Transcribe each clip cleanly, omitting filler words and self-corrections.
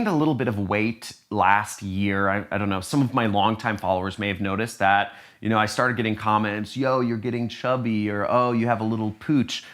A little bit of weight last year. I don't know, some of my longtime followers may have noticed that, I started getting comments, yo, you're getting chubby, or oh, you have a little pooch,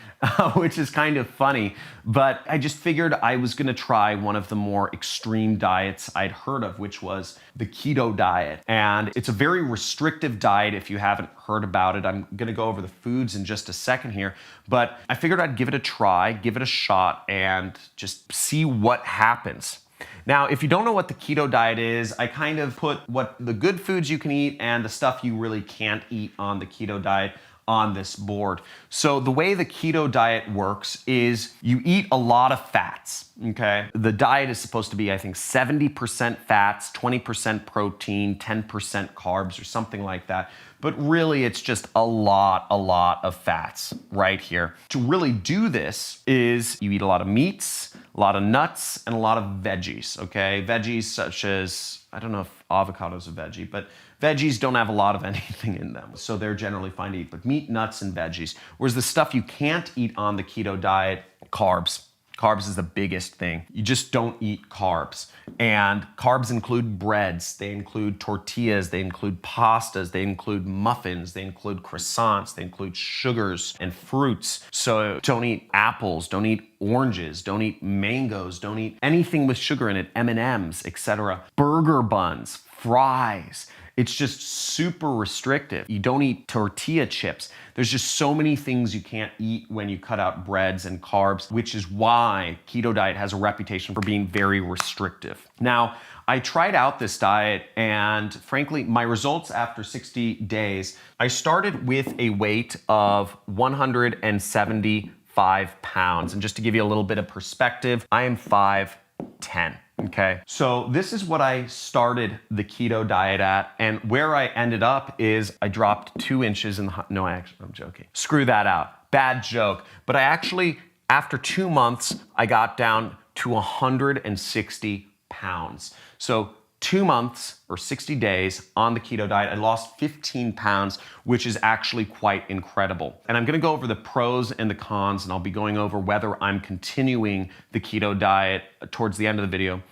which is kind of funny. But I just figured I was gonna try one of the more extreme diets I'd heard of, which was the keto diet. And it's a very restrictive diet if you haven't heard about it. I'm gonna go over the foods in just a second here, but I figured I'd give it a try, give it a shot, and just see what happens. Now, if you don't know what the keto diet is, I kind of put what the good foods you can eat and the stuff you really can't eat on the keto diet on this board. So the way the keto diet works is you eat a lot of fats, okay? The diet is supposed to be, I think, 70% fats, 20% protein, 10% carbs, or something like that. But really, it's just a lot of fats right here. To really do this is you eat a lot of meats, a lot of nuts, and a lot of veggies, okay? Veggies such as, I don't know if avocado's a veggie, but veggies don't have a lot of anything in them, so they're generally fine to eat, but meat, nuts, and veggies. Whereas the stuff you can't eat on the keto diet, carbs. Carbs is the biggest thing. You just don't eat carbs. And carbs include breads, they include tortillas, they include pastas, they include muffins, they include croissants, they include sugars and fruits. So don't eat apples, don't eat oranges, don't eat mangoes, don't eat anything with sugar in it, M&Ms, etc. Burger buns, fries. It's just super restrictive. You don't eat tortilla chips. There's just so many things you can't eat when you cut out breads and carbs, which is why keto diet has a reputation for being very restrictive. Now, I tried out this diet, and frankly, my results after 60 days, I started with a weight of 175 pounds. And just to give you a little bit of perspective, I am 5'10". Okay, so this is what I started the keto diet at, and where I ended up is I dropped 2 inches in the, no, I'm joking. Screw that out, bad joke. But I actually, after 2 months, I got down to 160 pounds. So 2 months or 60 days on the keto diet, I lost 15 pounds, which is actually quite incredible. And I'm gonna go over the pros and the cons, and I'll be going over whether I'm continuing the keto diet towards the end of the video.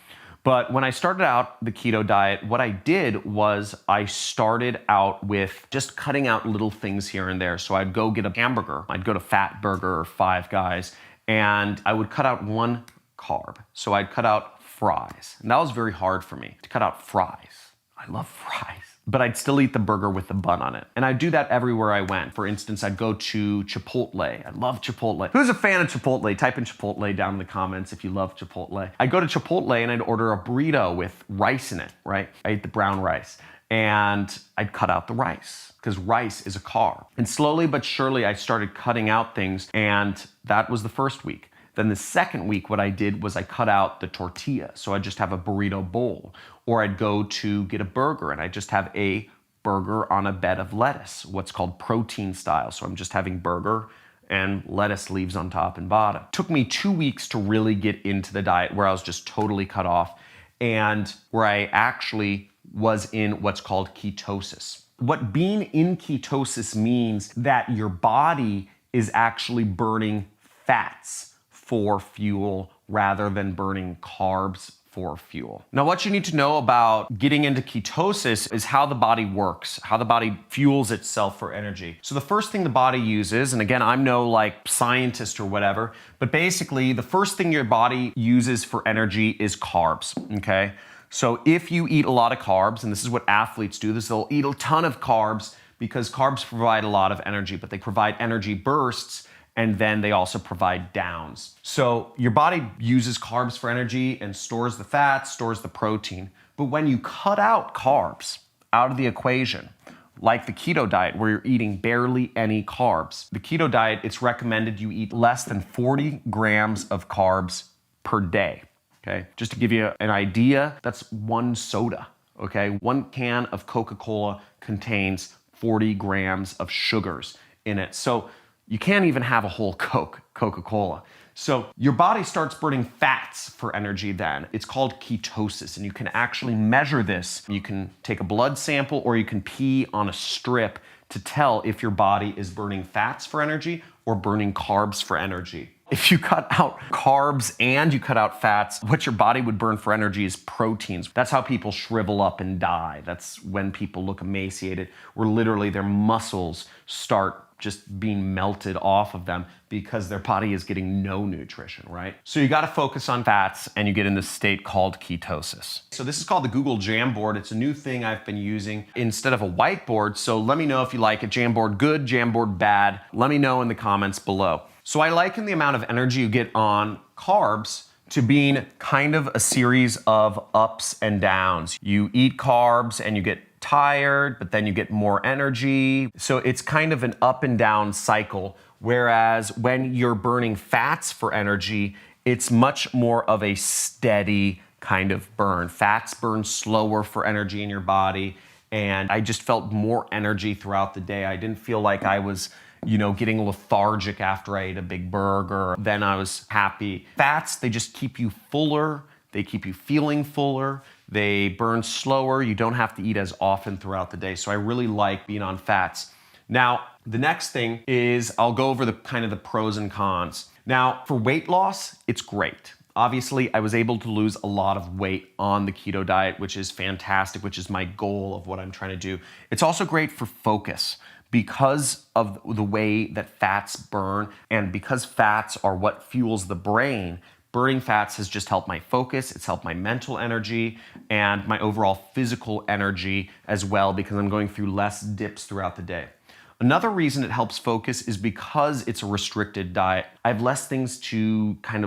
But when I started out the keto diet, what I did was I started out with just cutting out little things here and there. So I'd go get a hamburger, I'd go to Fat Burger or Five Guys, and I would cut out 1 carb. So I'd cut out fries. And that was very hard for me to cut out fries. I love fries. But I'd still eat the burger with the bun on it. And I'd do that everywhere I went. For instance, I'd go to Chipotle. I love Chipotle. Who's a fan of Chipotle? Type in Chipotle down in the comments if you love Chipotle. I'd go to Chipotle and I'd order a burrito with rice in it, right? I ate the brown rice. And I'd cut out the rice, because rice is a carb. And slowly but surely, I started cutting out things, and that was the first week. Then the second week, what I did was I cut out the tortilla. So I'd just have a burrito bowl. Or I'd go to get a burger and I'd just have a burger on a bed of lettuce, what's called protein style. So I'm just having burger and lettuce leaves on top and bottom. It took me 2 weeks to really get into the diet where I was just totally cut off, and where I actually was in what's called ketosis. What being in ketosis means that your body is actually burning fats for fuel rather than burning carbs for fuel. Now, what you need to know about getting into ketosis is how the body works, how the body fuels itself for energy. So the first thing the body uses, and again, I'm no like scientist or whatever, but basically the first thing your body uses for energy is carbs, okay? So if you eat a lot of carbs, and this is what athletes do, they'll eat a ton of carbs because carbs provide a lot of energy, but they provide energy bursts, and then they also provide downs. So your body uses carbs for energy and stores the fat, stores the protein. But when you cut out carbs out of the equation, like the keto diet where you're eating barely any carbs, the keto diet, it's recommended you eat less than 40 grams of carbs per day, okay? Just to give you an idea, that's 1 soda, okay? 1 can of Coca-Cola contains 40 grams of sugars in it. So you can't even have a whole Coca-Cola. So your body starts burning fats for energy then. It's called ketosis, and you can actually measure this. You can take a blood sample or you can pee on a strip to tell if your body is burning fats for energy or burning carbs for energy. if you cut out carbs and you cut out fats, what your body would burn for energy is proteins. That's how people shrivel up and die. That's when people look emaciated, where literally their muscles start just being melted off of them because their body is getting no nutrition, right? So you gotta focus on fats and you get in this state called ketosis. So this is called the Google Jamboard. It's a new thing I've been using instead of a whiteboard. So let me know if you like it. Jamboard good, Jamboard bad. Let me know in the comments below. So I liken the amount of energy you get on carbs to being kind of a series of ups and downs. You eat carbs and you get tired, but then you get more energy. So it's kind of an up and down cycle. Whereas when you're burning fats for energy, it's much more of a steady kind of burn. Fats burn slower for energy in your body. And I just felt more energy throughout the day. I didn't feel like I was, getting lethargic after I ate a big burger. Then I was happy. Fats, they just keep you fuller. They keep you feeling fuller. They burn slower. You don't have to eat as often throughout the day. So I really like being on fats. Now, the next thing is I'll go over the pros and cons. Now, for weight loss, it's great. Obviously, I was able to lose a lot of weight on the keto diet, which is fantastic, which is my goal of what I'm trying to do. It's also great for focus because of the way that fats burn, and because fats are what fuels the brain. Burning fats has just helped my focus, it's helped my mental energy, and my overall physical energy as well, because I'm going through less dips throughout the day. Another reason it helps focus is because it's a restricted diet. I have less things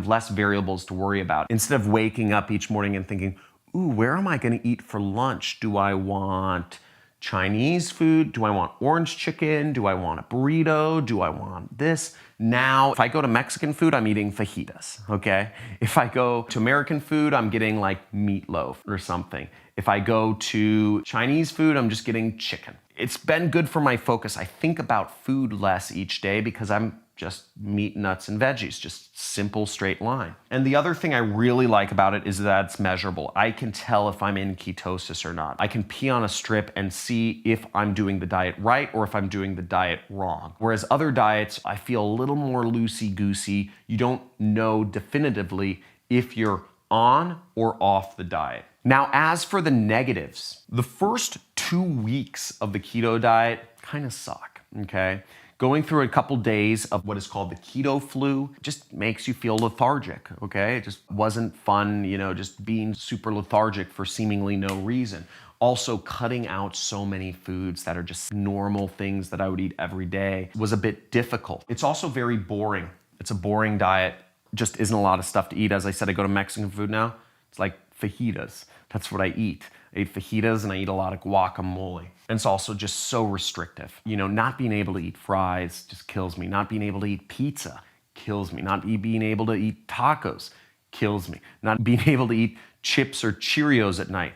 less variables to worry about. Instead of waking up each morning and thinking, ooh, where am I gonna eat for lunch? Do I want Chinese food? Do I want orange chicken? Do I want a burrito? Do I want this? Now, if I go to Mexican food, I'm eating fajitas, okay? If I go to American food, I'm getting like meatloaf or something. If I go to Chinese food, I'm just getting chicken. It's been good for my focus. I think about food less each day because I'm just meat, nuts, and veggies, just simple straight line. And the other thing I really like about it is that it's measurable. I can tell if I'm in ketosis or not. I can pee on a strip and see if I'm doing the diet right or if I'm doing the diet wrong. Whereas other diets, I feel a little more loosey-goosey. You don't know definitively if you're on or off the diet. Now, as for the negatives, the first 2 weeks of the keto diet kind of suck, okay? Going through a couple days of what is called the keto flu just makes you feel lethargic, okay? It just wasn't fun, just being super lethargic for seemingly no reason. Also, cutting out so many foods that are just normal things that I would eat every day was a bit difficult. It's also very boring. It's a boring diet. Just isn't a lot of stuff to eat. As I said, I go to Mexican food now. It's like fajitas. That's what I eat. I eat fajitas and I eat a lot of guacamole. And it's also just so restrictive. Not being able to eat fries just kills me. Not being able to eat pizza kills me. Not being able to eat tacos kills me. Not being able to eat chips or Cheerios at night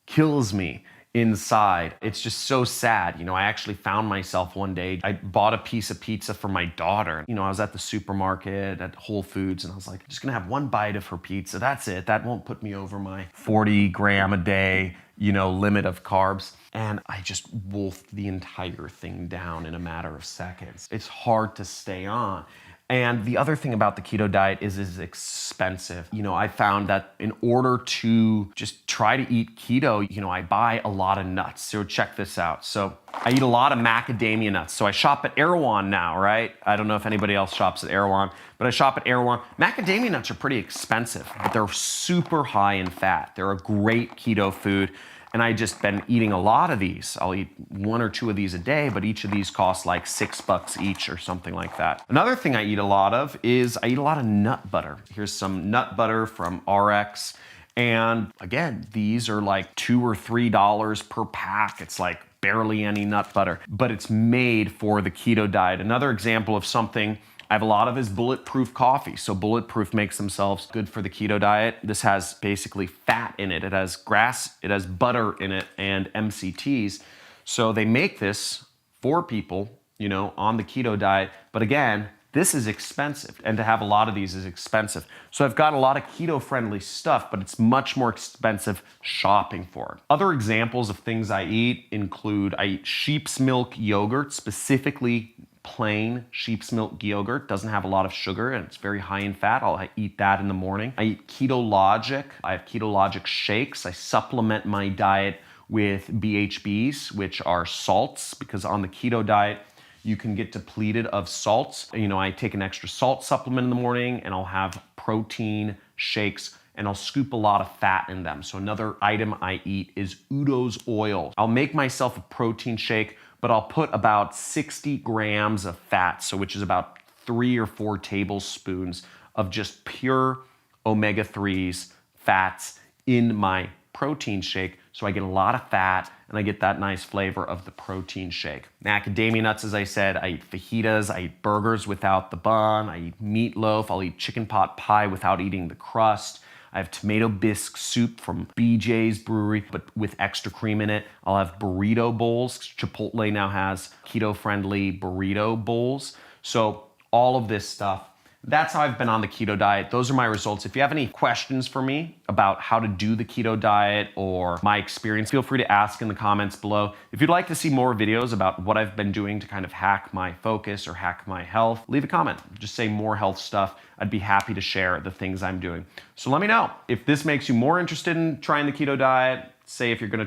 kills me inside. It's just so sad. I actually found myself one day, I bought a piece of pizza for my daughter. I was at the supermarket at Whole Foods and I was like, I'm just gonna have one bite of her pizza. That's it. That won't put me over my 40 gram a day, limit of carbs. And I just wolfed the entire thing down in a matter of seconds. It's hard to stay on. And the other thing about the keto diet is it's expensive. I found that in order to just try to eat keto, I buy a lot of nuts. So check this out. So I eat a lot of macadamia nuts. So I shop at Erewhon now, right? I don't know if anybody else shops at Erewhon, but I shop at Erewhon. Macadamia nuts are pretty expensive, but they're super high in fat. They're a great keto food. And I just been eating a lot of these. I'll eat 1 or 2 of these a day, but each of these costs like $6 each or something like that. Another thing I eat a lot of is I eat a lot of nut butter. Here's some nut butter from RX. And again, these are like $2 or $3 per pack. It's like barely any nut butter, but it's made for the keto diet. Another example of something I have a lot of is Bulletproof coffee. So Bulletproof makes themselves good for the keto diet. This has basically fat in it. It has grass, it has butter in it, and MCTs. So they make this for people, on the keto diet. But again, this is expensive. And to have a lot of these is expensive. So I've got a lot of keto-friendly stuff, but it's much more expensive shopping for it. Other examples of things I eat include, I eat sheep's milk yogurt, specifically plain sheep's milk yogurt. Doesn't have a lot of sugar and it's very high in fat. I'll eat that in the morning. I eat Ketologic. I have Ketologic shakes. I supplement my diet with BHBs, which are salts, because on the keto diet, you can get depleted of salts. You know, I take an extra salt supplement in the morning and I'll have protein shakes and I'll scoop a lot of fat in them. So another item I eat is Udo's oil. I'll make myself a protein shake, but I'll put about 60 grams of fat, so which is about 3 or 4 tablespoons of just pure omega-3s, fats in my protein shake. So I get a lot of fat and I get that nice flavor of the protein shake. Macadamia nuts, as I said, I eat fajitas, I eat burgers without the bun, I eat meatloaf, I'll eat chicken pot pie without eating the crust. I have tomato bisque soup from BJ's Brewery, but with extra cream in it. I'll have burrito bowls. Chipotle now has keto-friendly burrito bowls. So all of this stuff, that's how I've been on the keto diet. Those are my results. If you have any questions for me about how to do the keto diet or my experience, feel free to ask in the comments below. If you'd like to see more videos about what I've been doing to kind of hack my focus or hack my health, leave a comment. Just say more health stuff. I'd be happy to share the things I'm doing. So let me know if this makes you more interested in trying the keto diet. Say if you're gonna